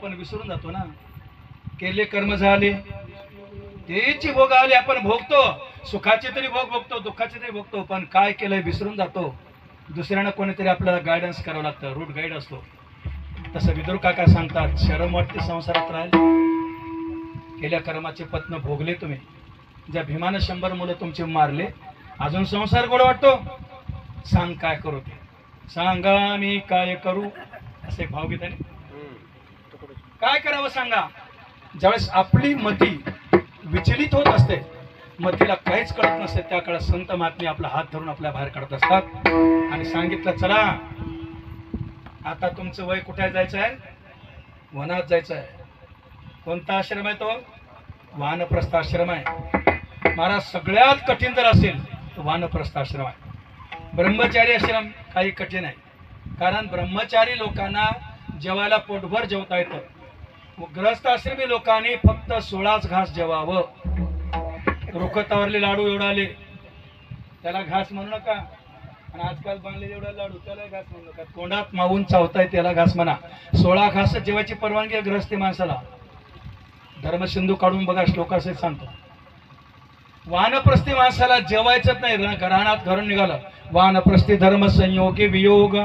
आपण विसरून जातो ना. केले कर्म झाले तेची भोग आले, आपण भोगतो, सुखाचे तरी भोग भोगतो, दुःखाचे तरी भोगतो, पण काय केलंय विसरून जातो. दुसऱ्यानं कोणीतरी आपल्याला गायडन्स करावं लागतं, रूट गाईड असतो. तसं विदुर काका सांगतात, शरम वाटते संसारात राहिले, केल्या कर्माचे पत्न भोगले तुम्ही. ज्या भीमानं 100 मुलं तुमचे मारले, अजून संसार गोड वाटतो. सांग काय करू ते, सांगा मी काय करू, असे भावगीत आहे. काय करावं सांगा. ज्यावेळेस आपली मती विचलित होत असते, मतीला काहीच कळत नसते, त्या काळात संत महात्मे आपला हात धरून आपल्या बाहेर काढत असतात आणि सांगितलं, चला आता तुमचं वय कुठे जायचं आहे, वनात जायचं आहे. कोणता आश्रम आहे तो, वानप्रस्थ आश्रम आहे. महाराज सगळ्यात कठीण जर असेल तर वानप्रस्थ आश्रम आहे. ब्रह्मचारी आश्रम काही कठीण आहे, कारण ब्रह्मचारी लोकांना जेवायला पोटभर जेवता येतं. ग्रहस्थ आश्रमी लोकांनी फक्त 16च घास जेवावं. रुखतावरले लाडू एवढाले त्याला घास म्हणू नका, आणि आजकाल बनले एवढा लाडू त्याला घास म्हणू नका. तोंडात मावून चावताय त्याला घास म्हणा. 16 घास जेवायची परवानगी आहे ग्रहस्थी माणसाला. धर्मसिंधू काढून बघा, श्लोकासहित सांगतो. वानप्रस्थी माणसाला जेवायचंच नाही, रानात घरून निघालं. वानप्रस्थी धर्म संयोगी वियोग,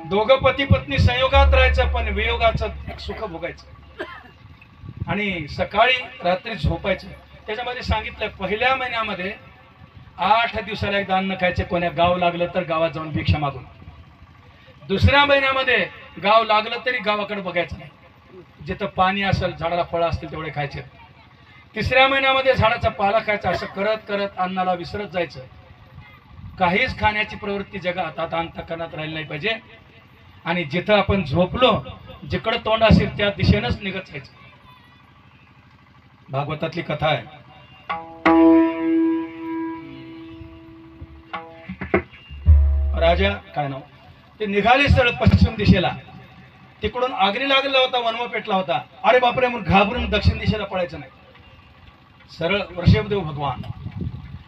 दोघं पती पत्नी संयोगात राहायचं, पण वियोगाचं सुख भोगायचं आणि सकाळी रात्री झोपायचं. त्याच्यामध्ये सांगितलं, पहिल्या महिन्यामध्ये 8 दिवसाला एकदा अन्न खायचे, कोण्या गाव लागलं तर गावात जाऊन भिक्षा मागून. दुसऱ्या महिन्यामध्ये गाव लागलं तरी गावाकडे बघायचं नाही, जिथं पाणी असेल, झाडाला फळं असतील तेवढे खायचे. तिसऱ्या महिन्यामध्ये झाडाचा पाला खायचा. असं करत करत अन्नाला विसरत जायचं. काहीच खाण्याची प्रवृत्ती जगात आता अंतःकरणात राहिली नाही पाहिजे. आणि जिथं आपण झोपलो, जिकडं तोंड असेल त्या दिशेनंच निघत जायचं. भागवतातली कथा आहे. राजा काय नाव ते निघाले सरळ पश्चिम दिशेला. तिकडून अग्नी लागलेला होता, वनवा पेटला होता. अरे बापरे म्हणून घाबरून दक्षिण दिशेला पळायचं नाही. सरळ वृषभदेव भगवान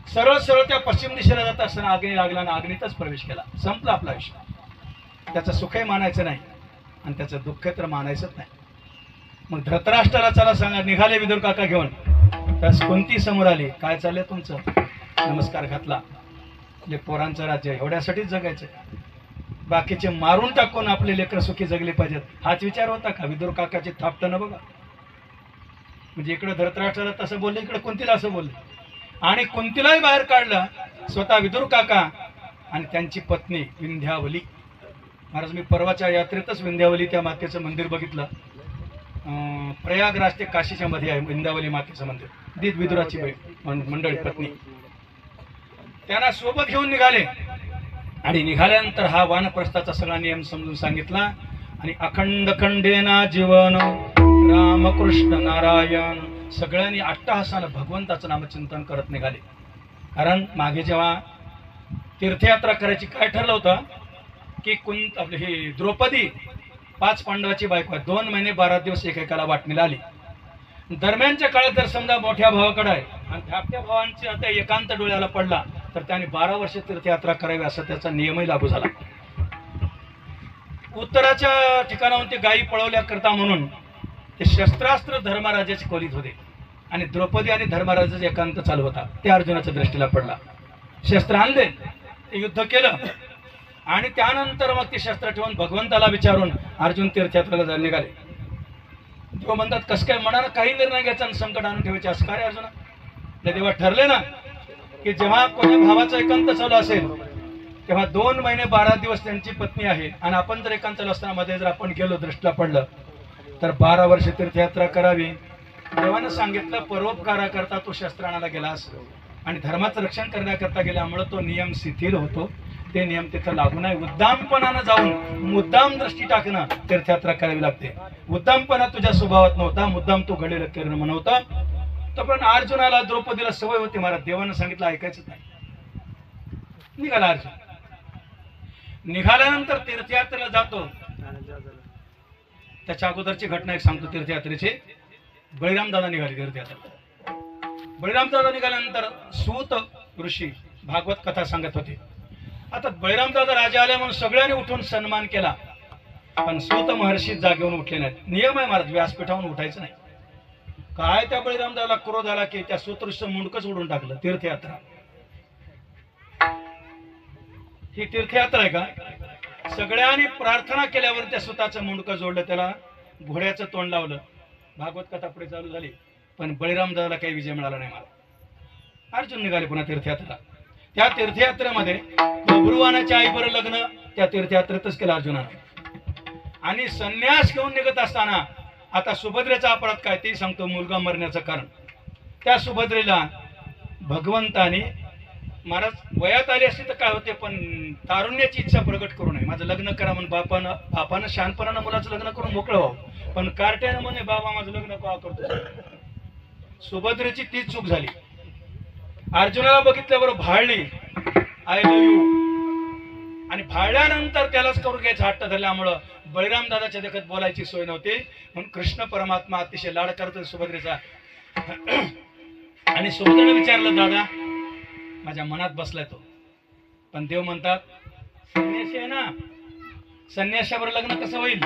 सरळ सरळ त्या पश्चिम दिशेला जात असताना अग्नी लागला आणि अग्नीतच प्रवेश केला. संपला आपला आयुष्य. त्याचं सुखही मानायचं नाही आणि त्याचं दुःख तर मानायचंच नाही. मग धृतराष्ट्राला चला सांगा, निघाले विदुर काका घेऊन. त्यास कुंती समोर आली, काय चाललंय तुमचं. नमस्कार घातला. आपले पोरांचं राज्य एवढ्यासाठीच जगायचं, बाकीचे मारून टाकून आपले लेकर सुखी जगले पाहिजेत, हाच विचार होता का. विदुर काकाचे थापटणं बघा. म्हणजे इकडे धृतराष्ट्राला तसं बोलले, इकडे कुंतीला असं बोलले, आणि कुंतीलाही बाहेर काढलं स्वतः विदुर काका आणि त्यांची पत्नी विंध्यावली. महाराज मी परवाच्या यात्रेतच विंध्यावली त्या मातेचं मंदिर बघितलं. प्रयागराज ते काशीच्या मध्ये आहे विंध्यावली मातेचं मंदिर. दीद विदुराची मंडळी पत्नी त्यांना सोबत घेऊन निघाले. आणि निघाल्यानंतर हा वानप्रस्थाचा सगळा नियम समजून सांगितला. आणि अखंड खंडेना जीवन रामकृष्ण नारायण सगळ्यांनी अट्टहासानं भगवंताचं नामचिंतन करत निघाले. कारण मागे जेव्हा तीर्थयात्रा करायची काय ठरलं होतं की आपली ही द्रौपदी 5 पांडवाची बायको आहे. 2 महिने 12 दिवस एकेकाला वाटणीला आली. दरम्यानच्या काळात जर समजा मोठ्या भावाकडे आहे आणि धाकट्या भावांची आता एकांत डोळ्याला पडला तर त्याने 12 वर्ष तीर्थयात्रा करावी असा त्याचा नियमही लागू झाला. उत्तराच्या ठिकाणाहून ते गायी पळवल्या करता म्हणून ते शस्त्रास्त्र धर्मराजाची खोलीत होते आणि द्रौपदी आणि धर्मराजाचा एकांत चालू होता. ते अर्जुनाच्या दृष्टीला पडला. शस्त्र आणले, ते युद्ध केलं आणि त्यानंतर मग ते शस्त्र ठेवून भगवंताला विचारून अर्जुन तीर्थयात्रेला जायला निघाले. तेव्हा म्हणतात कसं काय मनानं काही निर्णय घ्यायचा आणि संकट आणून ठेवायचे असं काय अर्जुना. त्या तेव्हा ठरले ना की जेव्हा कोणी भावाचा एकांत चालू असेल तेव्हा 2 महिने 12 दिवस त्यांची पत्नी आहे आणि आपण जर एकांत चालू असताना मध्ये जर आपण गेलो दृष्टीला पडलं तर 12 वर्ष तीर्थयात्रा करावी. देवानं सांगितलं परोपकाराकरता तो शस्त्र आणायला गेलास आणि धर्माचं रक्षण करण्याकरता गेल्यामुळे तो नियम शिथिल होतो. ते नियम तिथं लागू नाही. उद्दामपणानं जाऊन मुद्दाम दृष्टी टाकणं तीर्थयात्रा करावी लागते. उद्दामपणा तुझ्या स्वभावात नव्हता, मुद्दाम तू घडलेलं करणं म्हणवता. तर पण अर्जुनाला द्रौपदीला सवय होती महाराज. देवानं सांगितलं ऐकायचंच नाही. निघाला अर्जुन. निघाल्यानंतर तीर्थयात्रेला जातो. त्याच्या अगोदरची घटना एक सांगतो तीर्थयात्रेची. बळीराम दादा निघाले तीर्थयात्रेला. बळीराम दादा निघाल्यानंतर सूत ऋषी भागवत कथा सांगत होते. आता बळीराम दादा राजा आले म्हणून सगळ्यांनी उठून सन्मान केला. पण सूत महर्षी जागेवरून उठले नाहीत. नियम आहे महाराज, व्यासपीठावरून उठायचं नाही. काय त्या बळीरामदाला क्रोध आला की त्या सूतऋषीचं मुंडकच उडून टाकलं. तीर्थयात्रा, ही तीर्थयात्रा आहे का? सगळ्यांनी प्रार्थना केल्यावर त्या सुताचं मुंडकं जोडलं, त्याला घोड्याचं तोंड लावलं. भागवत कथा पुढे चालू झाली, पण बळीरामदाला काही विजय मिळाला नाही. मला अर्जुन निघाले पुन्हा तीर्थयात्रा. त्या तीर्थयात्रेमध्ये बब्रुवानाच्या आईबरोबर लग्न त्या तीर्थयात्रेतच केलं अर्जुनानं. आणि संन्यास घेऊन निघत असताना आता सुभद्रेचा अपराध काय ते सांगतो. मुलगा मरण्याचं कारण, त्या सुभद्रेला भगवंताने, महाराज वयात आली असती तर काय होते, पण तारुण्याची इच्छा प्रगट करू नये. माझं लग्न करा म्हणून बापानं शहाणपणानं मुलाचं लग्न करून मोकळं व्हावं, पण कार्ट्यानं म्हणे बाबा माझं लग्न केव्हा करतो. सुभद्रेची तीच चूक झाली. अर्जुनाला बघितल्यावर भाळली, आय लव्ह यू, आणि भाळल्यानंतर त्यालाच करून घ्यायचा हट्ट धरल्यामुळं बळीराम दादाच्या देखत बोलायची सोय नव्हती. म्हणून कृष्ण परमात्मा अतिशय लाड करतो सुभद्रेचा. आणि सुभद्रेने विचारलं, दादा माझ्या मनात बसलाय तो, पण देव म्हणतात संन्यासी आहे ना, संन्याशावर लग्न कसं होईल.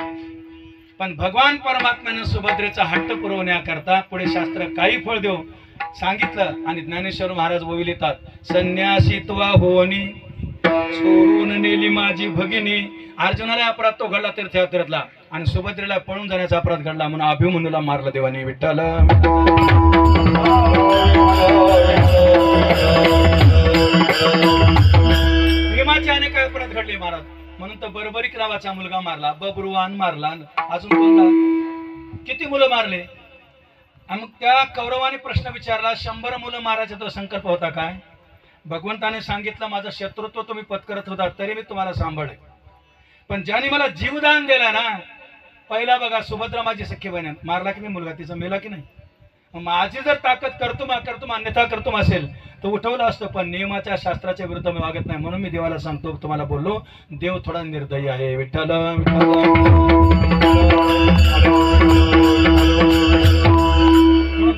पण भगवान परमात्म्यानं सुभद्रेचा हट्ट पुरवण्याकरता पुढे शास्त्र काही फळ देऊ सांगितलं. आणि ज्ञानेश्वर महाराज ओविलितात, संन्यासीत्वा होनी सोडून नेली माझी भगिनी. अर्जुनाला अपराध तो घडला तीर्थयात्रेतला, आणि सुभद्रेला पळून जाण्याचा अपराध घडला. म्हणून अभिमन्यूला मारलं देवाने. विठ्ठल भीमाचे अनेक अपराध घडले महाराज. म्हणून तर बर्बरिक नावाचा मुलगा मारला, बब्रुवान मारला, अजून कोणता किती मुलं मारले. आणि मग त्या कौरवाने प्रश्न विचारला, 100 मुलं मारायचा तो संकल्प होता काय. भगवंताने सांगितलं, माझं शत्रुत्व तुम्ही पत्करत होता तरी मी तुम्हाला सांभाळे, पण ज्याने मला जीवदान दिला ना, पहिला बघा सुभद्रा माझी सख्खी बहीण, मारला की नाही मुलगा तिचा, मेला की नाही. माझी जर ताकद कर्तुम अन्यथा कर्तुम असेल तर उठवलं असतं, पण नियमाच्या शास्त्राच्या विरुद्ध मी वागत नाही. म्हणून मी देवाला सांगतो, तुम्हाला बोललो, देव थोडा निर्दयी आहे. विठ्ठल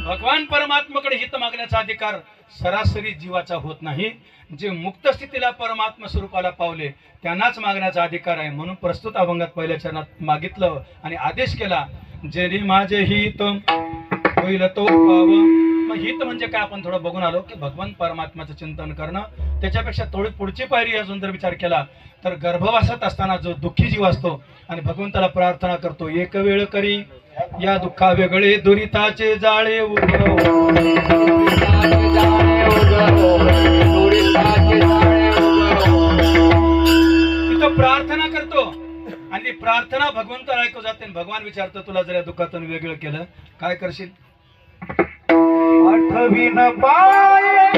भगवान परमात्म्याकडे हित मागण्याचा अधिकार सरासरी जीवाचा होत नाही. जे मुक्त स्थितीला परमात्मा स्वरूपाला पावले त्यांनाच मागण्याचा अधिकार आहे. म्हणून प्रस्तुत अभंगात पहिल्या चरणात मागितलं आणि आदेश केला, जेणे माझे हित होईल तो पाव. मग हित म्हणजे काय आपण थोडं बघून आलो की भगवान परमात्म्याचं चिंतन करणं. त्याच्यापेक्षा थोडी पुढची पायरी अजून जर विचार केला तर गर्भवासात असताना जो दुःखी जीव असतो आणि भगवंताला प्रार्थना करतो, एक वेळ करी या दुःखा वेगळे दुरिताचे जाळे उगव. तिथं प्रार्थना करतो आणि प्रार्थना भगवंताला ऐकू जाते. भगवान विचारतो, तुला जर या दुःखातून वेगळं केलं काय करशील. आठवीन पाय